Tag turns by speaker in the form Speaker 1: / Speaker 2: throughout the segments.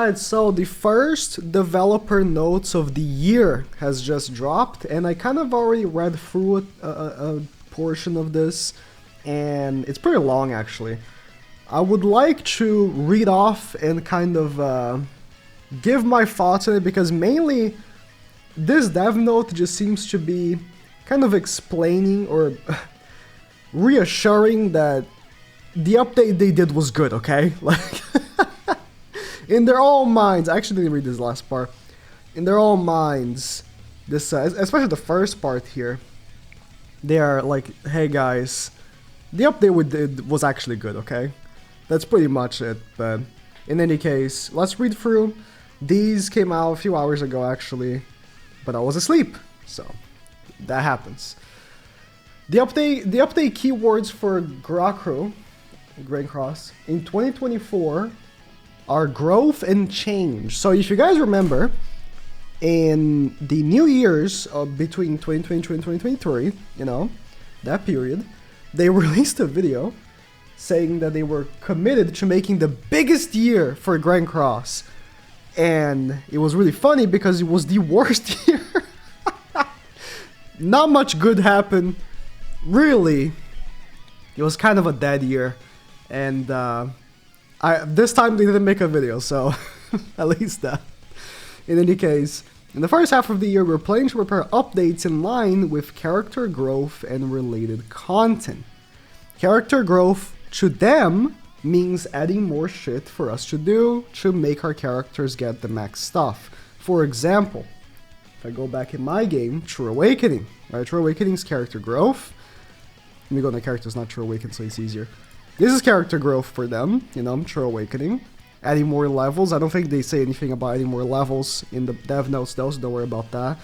Speaker 1: Alright, so the first developer notes of the year has just dropped, and I kind of already read through a portion of this, and it's pretty long actually. I would like to read off and kind of give my thoughts on it, because mainly this dev note just seems to be kind of explaining or reassuring that the update they did was good, okay? Like, in their own minds, I actually didn't read this last part. In their own minds, this, especially the first part here, they are like, hey guys, the update we did was actually good, okay? That's pretty much it, but in any case, let's read through. These came out a few hours ago actually, but I was asleep, so that happens. The update keywords for Grain Cross in 2024 are growth and change. So if you guys remember, in the New Year's between 2022 and 2023, you know, that period, they released a video saying that they were committed to making the biggest year for Grain Cross. And it was really funny because it was the worst year. Not much good happened. Really, it was kind of a dead year. And this time they didn't make a video, so at least that. In any case, in the first half of the year, we're planning to prepare updates in line with character growth and related content. Character growth to them means adding more shit for us to do to make our characters get the max stuff. For example, if I go back in my game, True Awakening, right? True Awakening's character growth. Let me go to characters, not True Awakening, so it's easier. This is character growth for them, you know, True Awakening. Adding more levels. I don't think they say anything about adding more levels in the dev notes though, so don't worry about that.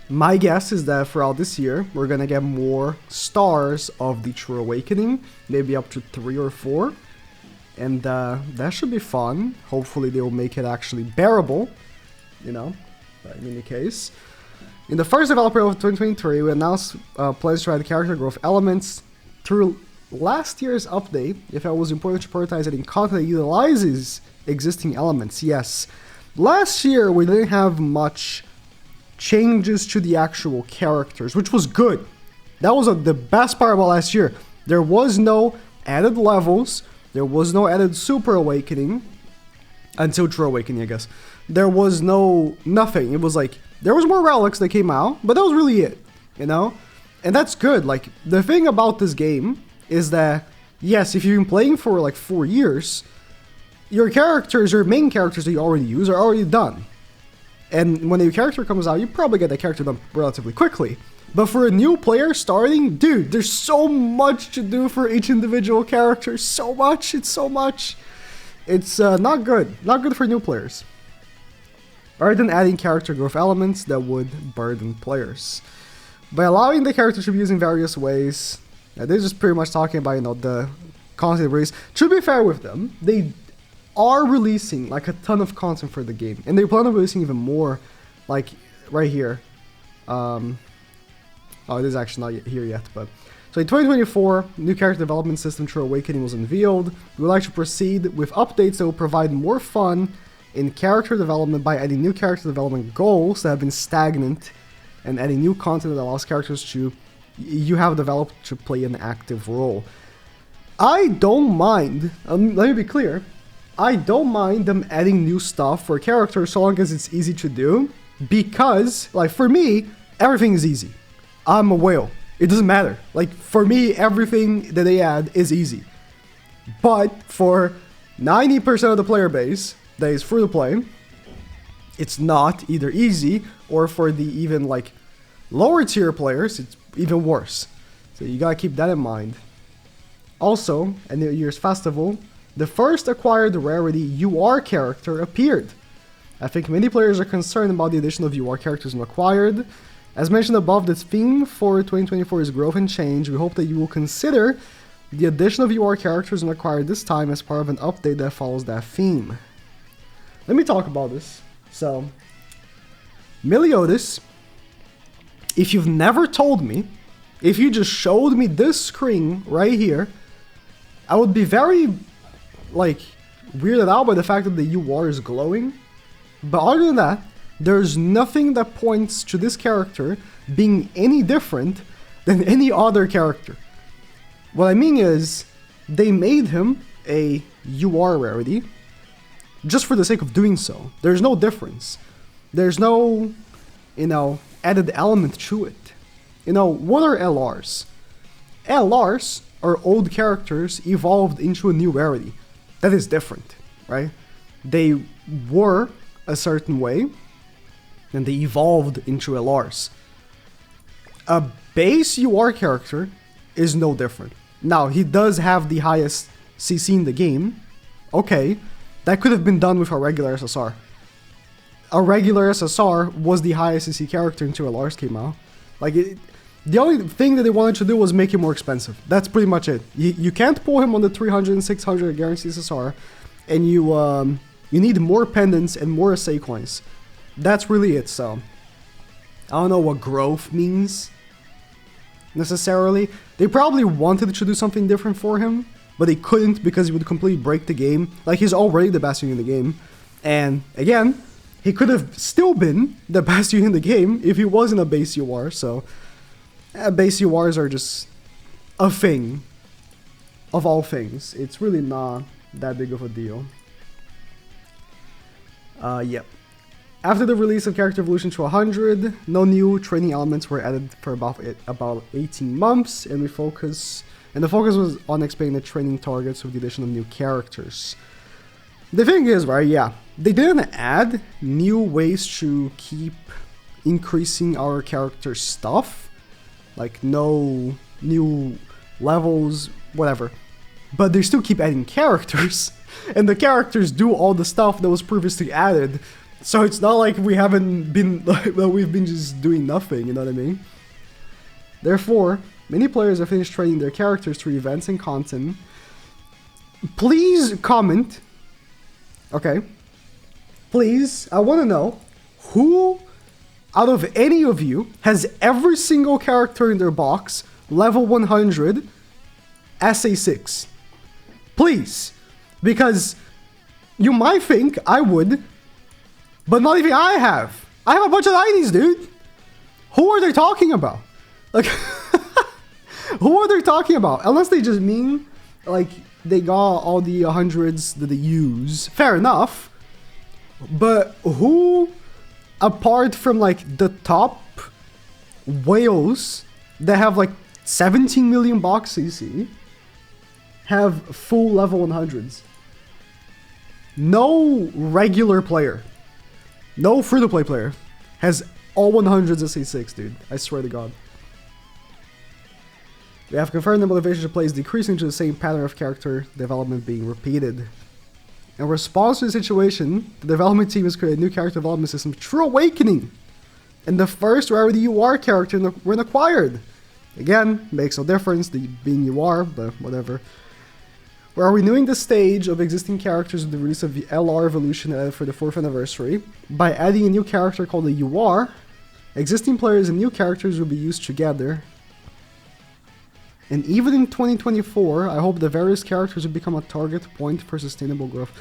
Speaker 1: My guess is that throughout this year, we're gonna get more stars of the True Awakening, maybe up to 3 or 4. And that should be fun. Hopefully they will make it actually bearable, you know, but in any case. In the first developer of 2023, we announced plans to add character growth elements. Through last year's update, if it was important to prioritize adding content that utilizes existing elements, yes. Last year, we didn't have much changes to the actual characters, which was good. That was the best part about last year. There was no added levels, there was no added Super Awakening, until True Awakening, I guess. There was nothing. It was like, there was more relics that came out, but that was really it, you know? And that's good. Like, the thing about this game is that, yes, if you've been playing for like 4 years, your characters, your main characters that you already use are already done. And when a new character comes out, you probably get that character done relatively quickly. But for a new player starting, dude, there's so much to do for each individual character. So much. It's so much. It's not good. Not good for new players. Rather than adding character growth elements that would burden players. By allowing the character to be used in various ways, they're just pretty much talking about, you know, the content release. To be fair with them, they are releasing like a ton of content for the game, and they plan on releasing even more, like right here. Oh, it is actually not here yet, but so in 2024, new character development system True Awakening was unveiled. We would like to proceed with updates that will provide more fun in character development by adding new character development goals that have been stagnant, and adding new content that allows characters you have developed to play an active role. I don't mind, let me be clear, I don't mind them adding new stuff for characters so long as it's easy to do, because, like, for me, everything is easy. I'm a whale. It doesn't matter. Like, for me, everything that they add is easy. But for 90% of the player base that is free to play, it's not either easy, or for the even like lower tier players, it's even worse. So you gotta keep that in mind. Also, at New Year's Festival, the first acquired rarity UR character appeared. I think many players are concerned about the addition of UR characters in acquired. As mentioned above, the theme for 2024 is growth and change. We hope that you will consider the addition of UR characters in acquired this time as part of an update that follows that theme. Let me talk about this. So, Meliodas, if you've never told me, if you just showed me this screen right here, I would be very, like, weirded out by the fact that the UR is glowing. But other than that, there's nothing that points to this character being any different than any other character. What I mean is, they made him a UR rarity just for the sake of doing so. There's no difference. There's no, added element to it. What are LRs? LRs are old characters evolved into a new rarity. That is different, right? They were a certain way, and they evolved into LRs. A base UR character is no different. Now, he does have the highest CC in the game. Okay, that could have been done with a regular SSR. A regular SSR was the highest CC character until LRs came out. The only thing that they wanted to do was make it more expensive. That's pretty much it. You can't pull him on the 300 and 600 guaranteed SSR, and you need more pendants and more SA coins. That's really it, so I don't know what growth means necessarily. They probably wanted to do something different for him, but they couldn't because he would completely break the game. He's already the best unit in the game. And again, he could have still been the best unit in the game if he wasn't a base UR, so base URs are just a thing of all things. It's really not that big of a deal. Yep. After the release of Character Evolution to 100, no new training elements were added for about 18 months, and the focus was on expanding the training targets with the addition of new characters. The thing is, right, yeah, they didn't add new ways to keep increasing our character stuff, no new levels, whatever, but they still keep adding characters, and the characters do all the stuff that was previously added. So it's not like we haven't been, we've been just doing nothing, you know what I mean? Therefore, many players have finished training their characters through events and content. Please comment, okay? Please, I want to know who out of any of you has every single character in their box level 100 SA6. Please, because you might think I would, but not even I have. I have a bunch of 90s, dude. Who are they talking about? Who are they talking about? Unless they just mean, they got all the 100s that they use. Fair enough. But who, apart from, the top whales that have, 17 million box CC, have full level 100s? No regular player. No free-to-play player has all 100s SA6, dude. I swear to God. We have confirmed the motivation to play is decreasing to the same pattern of character development being repeated. In response to the situation, the development team has created a new character development system, True Awakening, and the first rarity UR character when acquired. Again, makes no difference, being UR, but whatever. We are renewing the stage of existing characters with the release of the LR Evolution for the 4th anniversary. By adding a new character called the UR, existing players and new characters will be used together. And even in 2024, I hope the various characters will become a target point for sustainable growth.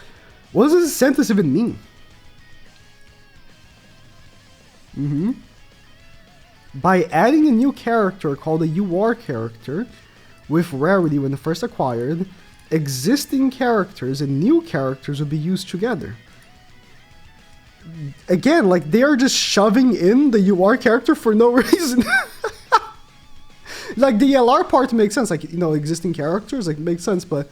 Speaker 1: What does this sentence even mean? By adding a new character called a UR character with rarity when first acquired, existing characters and new characters will be used together. Again, they are just shoving in the UR character for no reason. The LR part makes sense, existing characters, makes sense, but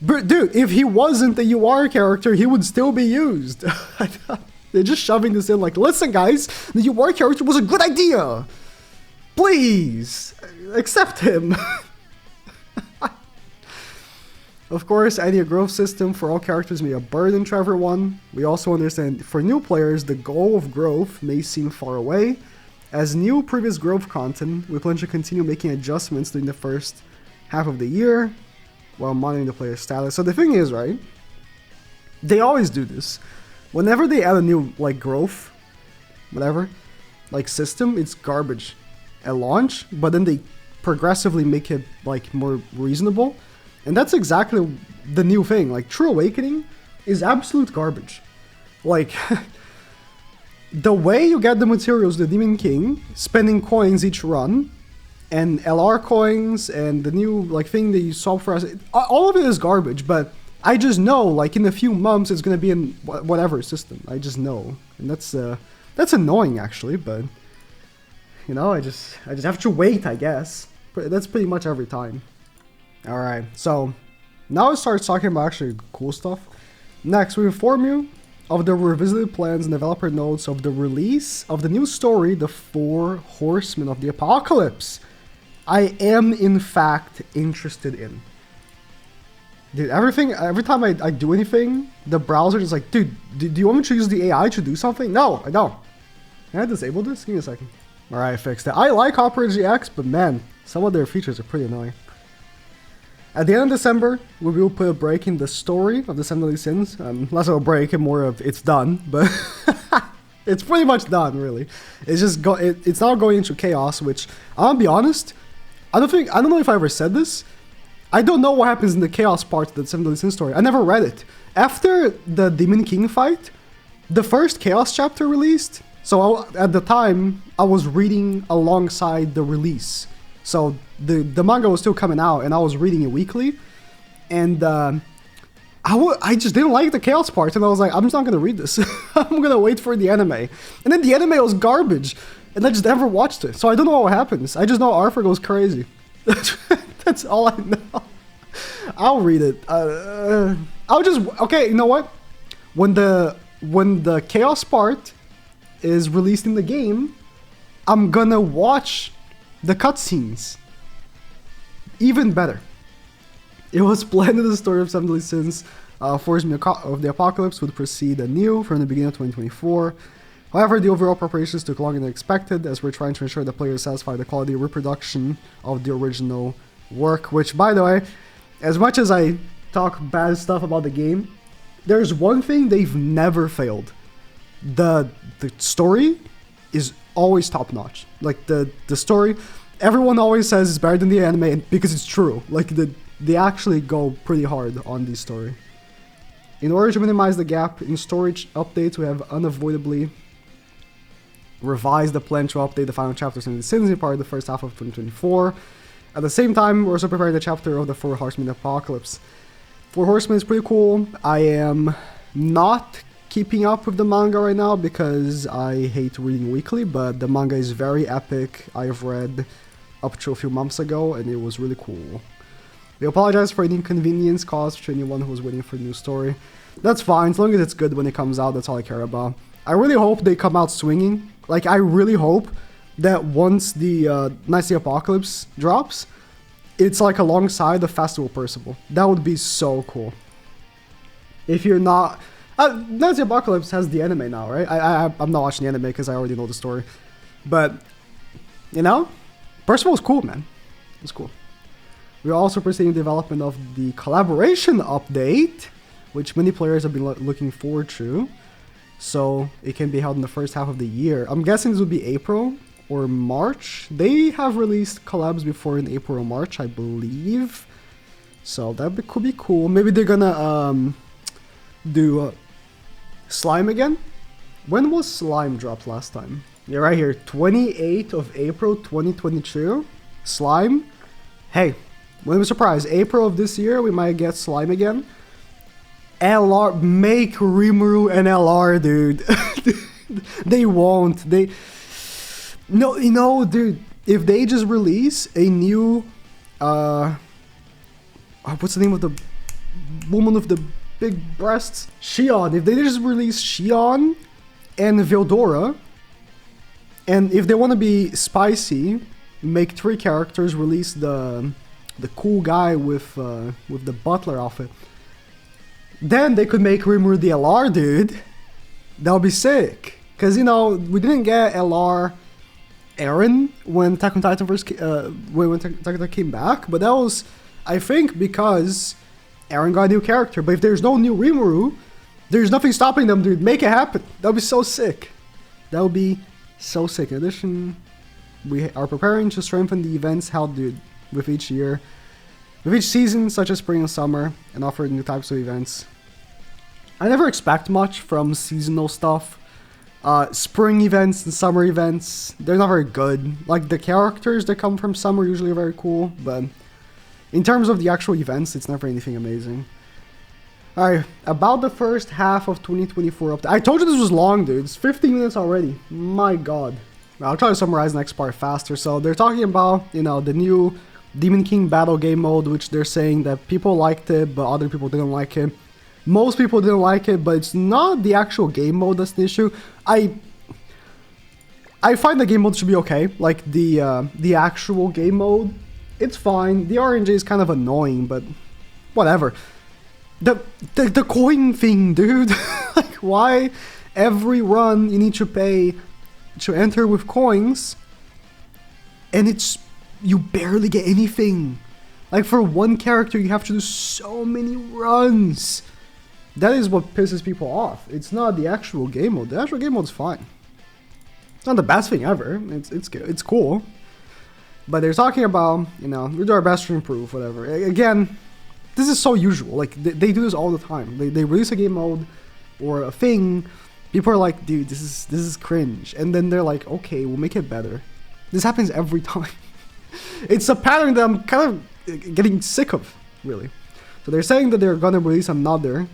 Speaker 1: dude, if he wasn't the UR character, he would still be used. They're just shoving this in, listen guys, the UR character was a good idea. Please, accept him. Of course, adding a growth system for all characters may be a burden to everyone. We also understand for new players, the goal of growth may seem far away. As new previous growth content, we plan to continue making adjustments during the first half of the year while monitoring the player's status. So the thing is, right, they always do this. Whenever they add a new, growth, whatever, system, it's garbage at launch, but then they progressively make it, more reasonable. And that's exactly the new thing. Like, True Awakening is absolute garbage. Like, the way you get the materials, the Demon King, spending coins each run, and LR coins, and the new, like, thing that you solve for us, all of it is garbage, but I just know, like, in a few months it's gonna be in whatever system. I just know. And that's annoying, actually, but, you know, I just have to wait, I guess. That's pretty much every time. Alright, so, now it starts talking about actually cool stuff. Next, we inform you of the revisited plans and developer notes of the release of the new story, The Four Horsemen of the Apocalypse. I am, in fact, interested in. Dude, every time I do anything, the browser is like, dude, do you want me to use the AI to do something? No, I don't. Can I disable this? Give me a second. Alright, I fixed it. I like Opera GX, but man, some of their features are pretty annoying. At the end of December, we will put a break in the story of the Seven Deadly Sins. Less of a break and more of it's done, but it's pretty much done, really. It's just it's now going into chaos, which I'll be honest, I don't know if I ever said this. I don't know what happens in the chaos part of the Seven Deadly Sins story. I never read it. After the Demon King fight, the first chaos chapter released. So at the time, I was reading alongside the release. So the manga was still coming out, and I was reading it weekly, and I just didn't like the chaos part, and I was like, I'm just not gonna read this. I'm gonna wait for the anime, and then the anime was garbage, and I just never watched it. So I don't know what happens. I just know Arthur goes crazy. That's all I know. I'll read it. Okay. You know what? When the chaos part is released in the game, I'm gonna watch the cutscenes. Even better. It was planned that the story of Seven Deadly Sins, Horsemen of the Apocalypse, would proceed anew from the beginning of 2024. However, the overall preparations took longer than expected, as we're trying to ensure that players satisfy the quality of reproduction of the original work. Which, by the way, as much as I talk bad stuff about the game, there's one thing they've never failed. The story is always top notch. Like the story, everyone always says it's better than the anime because it's true. Like they actually go pretty hard on the story. In order to minimize the gap in storage updates, we have unavoidably revised the plan to update the final chapters in the Sins part of the first half of 2024. At the same time, we're also preparing the chapter of the Four Horsemen of the Apocalypse. Four Horsemen is pretty cool. I am not keeping up with the manga right now because I hate reading weekly, but the manga is very epic. I've read up to a few months ago, and it was really cool. We apologize for any inconvenience caused to anyone who was waiting for a new story. That's fine, as long as it's good when it comes out, that's all I care about. I really hope they come out swinging. Like, I really hope that once the Knights of the Apocalypse drops, it's like alongside the Festival Percival. That would be so cool. If you're not... Knights of the Apocalypse has the anime now, right? I'm not watching the anime because I already know the story. But, you know, Percival is cool, man. It's cool. We're also proceeding development of the collaboration update, which many players have been looking forward to. So it can be held in the first half of the year. I'm guessing this would be April or March. They have released collabs before in April or March, I believe. So that could be cool. Maybe they're gonna do Slime again. When was Slime dropped last time? Yeah, right here, 28th of April 2022. Slime. Hey, wouldn't be surprised. April of this year, we might get Slime again. LR, make Rimuru and LR, dude. They won't. No, you know, dude. If they just release a new, what's the name of the woman with the big breasts? Shion. If they just release Shion and Veldora, and if they want to be spicy, make 3 characters, release the cool guy with the butler outfit. Then they could make Rimuru the LR, dude. That would be sick. Because, you know, we didn't get LR Eren when Attack on Titan when Attack on Titan came back. But that was, I think, because Eren got a new character. But if there's no new Rimuru, there's nothing stopping them, dude. Make it happen. That would be so sick. That would be so sick. In addition, we are preparing to strengthen the events held, dude, with each year. with each season, such as spring and summer, and offer new types of events. I never expect much from seasonal stuff. Spring events and summer events, they're not very good. Like, the characters that come from summer usually are very cool, but in terms of the actual events, it's never anything amazing. Alright, about the first half of 2024 update. I told you this was long, dude. It's 15 minutes already. My god. I'll try to summarize the next part faster. So they're talking about, you know, the new Demon King battle game mode, which they're saying that people liked it, but other people didn't like it. Most people didn't like it, but it's not the actual game mode that's the issue. I find the game mode should be okay. Like, the actual game mode, it's fine. The RNG is kind of annoying, but whatever. The coin thing, dude. Like, why every run you need to pay to enter with coins, and you barely get anything. Like, for one character you have to do so many runs. That is what pisses people off. It's not the actual game mode. The actual game mode is fine. It's not the best thing ever. It's good. It's cool. But they're talking about, you know, we do our best to improve, whatever. Again, this is so usual. Like, they do this all the time. They release a game mode or a thing. People are like, dude, this is cringe. And then they're like, okay, we'll make it better. This happens every time. It's a pattern that I'm kind of getting sick of, really. So they're saying that they're gonna release another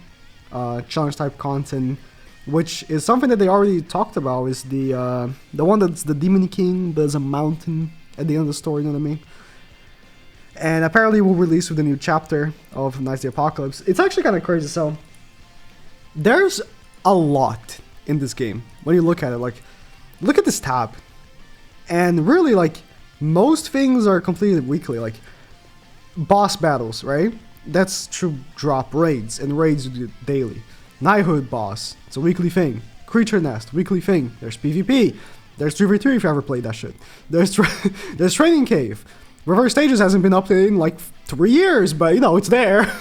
Speaker 1: challenge type content, which is something that they already talked about. Is the one that's the Demon King. There's a mountain at the end of the story, you know what I mean? And apparently we'll release with the new chapter of Knights of the Apocalypse. It's actually kind of crazy. So there's a lot in this game when you look at it. Like, look at this tab, and really, like, most things are completed weekly. Like, boss battles, right? That's to drop raids, and raids you do daily. Knighthood boss, it's a weekly thing. Creature Nest, weekly thing. There's PvP. There's 3v3 if you ever played that shit. There's Training Cave. Reverse Stages hasn't been updated in like 3 years, but you know, it's there.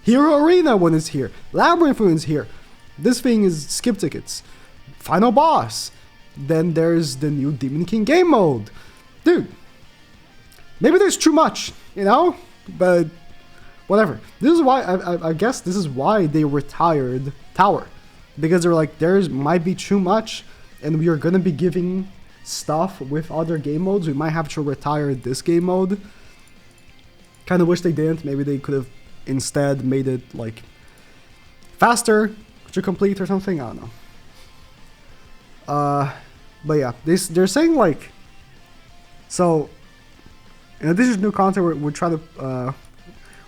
Speaker 1: Hero Arena when it's here. Labyrinth when it's here. This thing is skip tickets. Final boss. Then there's the new Demon King game mode. Dude, maybe there's too much, you know? But whatever. This is why, I guess this is why they retired Tower. Because they're like, might be too much, and we are gonna be giving stuff with other game modes. We might have to retire this game mode. Kind of wish they didn't. Maybe they could have instead made it like faster to complete or something. I don't know. But yeah, they're saying like, so in addition to new content, we try to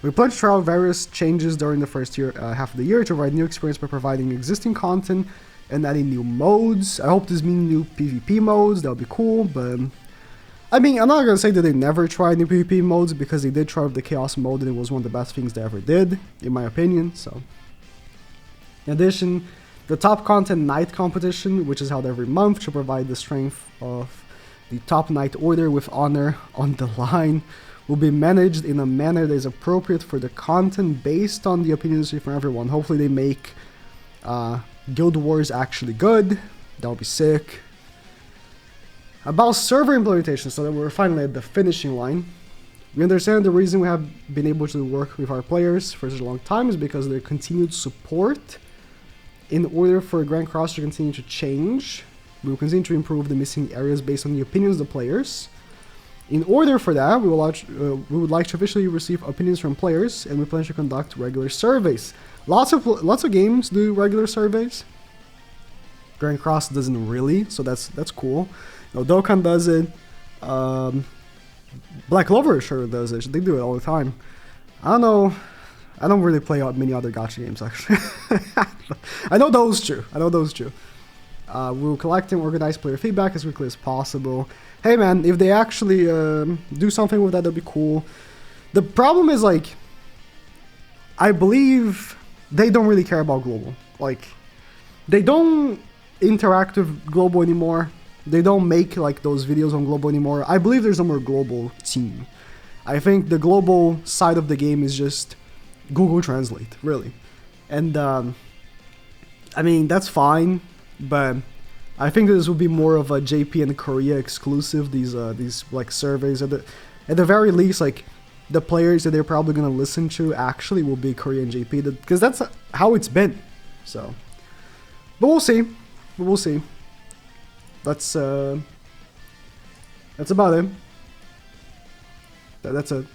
Speaker 1: we plan to try out various changes during the first half of the year to provide new experience by providing existing content and adding new modes. I hope this means new PvP modes. That would be cool, but I mean, I'm not gonna say that they never tried new PvP modes, because they did try with the Chaos mode, and it was one of the best things they ever did, in my opinion. So, in addition, the top content night competition, which is held every month to provide the strength of the top knight order with honor on the line, will be managed in a manner that is appropriate for the content based on the opinions from everyone. Hopefully they make Guild Wars actually good. That would be sick. About server implementation, so that we're finally at the finishing line. We understand the reason we have been able to work with our players for such a long time is because of their continued support. In order for Grand Cross to continue to change, we will continue to improve the missing areas based on the opinions of the players. In order for that, we would like to officially receive opinions from players, and we plan to conduct regular surveys. Lots of games do regular surveys. Grand Cross doesn't really, so that's cool. You know, Dokkan does it. Black Clover sure does it. They do it all the time. I don't know. I don't really play many other gacha games, actually. I know those two. We'll collect and organize player feedback as quickly as possible. Hey man, if they actually do something with that, that'd be cool. The problem is, like, I believe they don't really care about global. Like, they don't interact with global anymore. They don't make like those videos on global anymore. I believe there's no more global team. I think the global side of the game is just Google Translate, really. And I mean, that's fine, but I think this will be more of a JP and Korea exclusive. These like surveys at the very least, like, the players that they're probably gonna listen to actually will be Korean GP, because that's how it's been. So, but we'll see. We'll see. That's about it. That's it.